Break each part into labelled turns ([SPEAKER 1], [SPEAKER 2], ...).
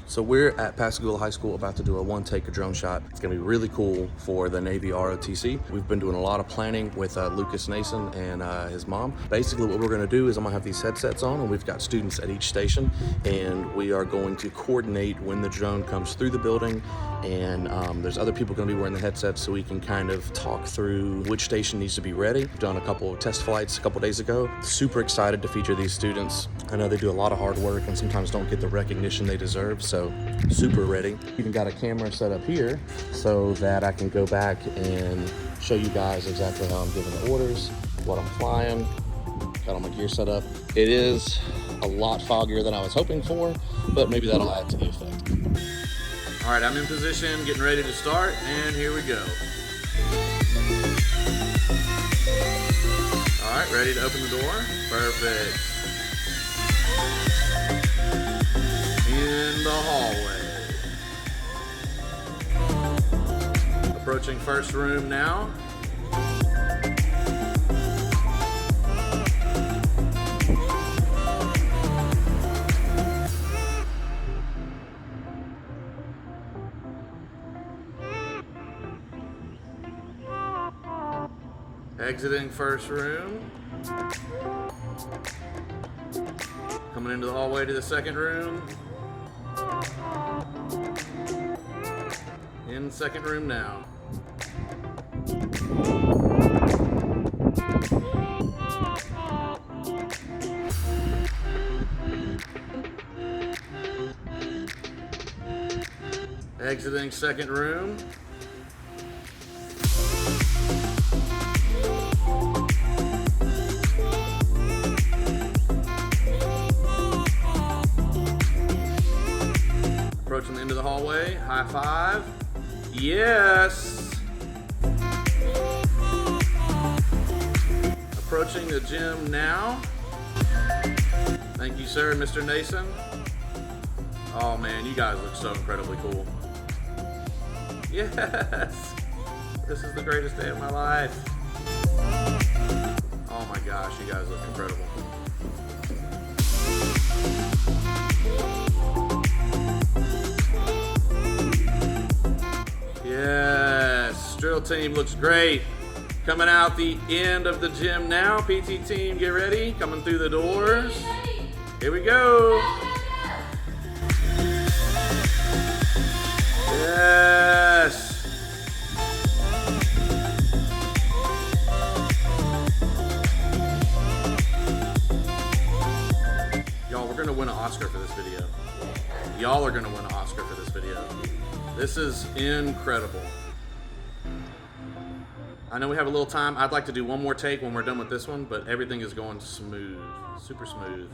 [SPEAKER 1] So we're at Pascagoula High School about to do a one-take drone shot. It's gonna be really cool for the Navy ROTC. We've been doing a lot of planning with Lucas Nason and his mom. Basically what we're gonna do is I'm gonna have these headsets on and we've got students at each station and we are going to coordinate when the drone comes through the building, and there's other people gonna be wearing the headsets so we can kind of talk through which station needs to be ready. We've done a couple of test flights a couple days ago. Super excited to feature these students. I know they do a lot of hard work and sometimes don't get the recognition they deserve, so super ready. Even got a camera set up here so that I can go back and show you guys exactly how I'm giving the orders, what I'm flying. Got all my gear set up. It is a lot foggier than I was hoping for, but maybe that'll add to the effect. All right, I'm in position, getting ready to start, and here we go. All right, ready to open the door? Perfect. In the hallway. Approaching first room now. Exiting first room. Coming into the hallway to the second room. In second room now. Exiting second room. Approaching the end of the hallway, high five. Yes! Approaching the gym now. Thank you, sir, Mr. Nason. Oh man, you guys look so incredibly cool. Yes! This is the greatest day of my life. Oh my gosh, you guys look incredible. Yes, drill team looks great. Coming out the end of the gym now. PT team, get ready. Coming through the doors. Here we go. Yes. Y'all, we're gonna win an Oscar for this video. Y'all are gonna win an Oscar for this video. This is incredible. I know we have a little time. I'd like to do one more take when we're done with this one, but everything is going smooth, super smooth.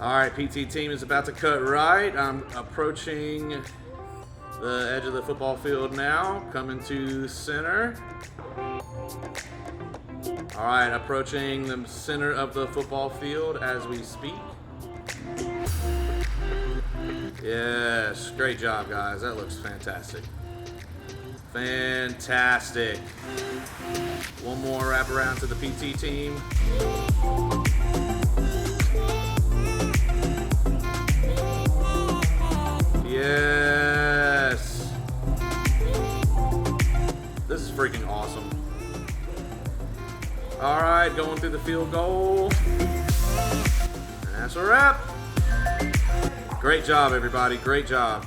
[SPEAKER 1] All right, PT team is about to cut right. I'm approaching the edge of the football field now, coming to the center. All right, approaching the center of the football field as we speak. Yes, great job, guys. That looks fantastic. Fantastic. One more wrap around to the PT team. Yes. This is freaking awesome. All right, going through the field goal. And that's a wrap. Great job, everybody. Great job.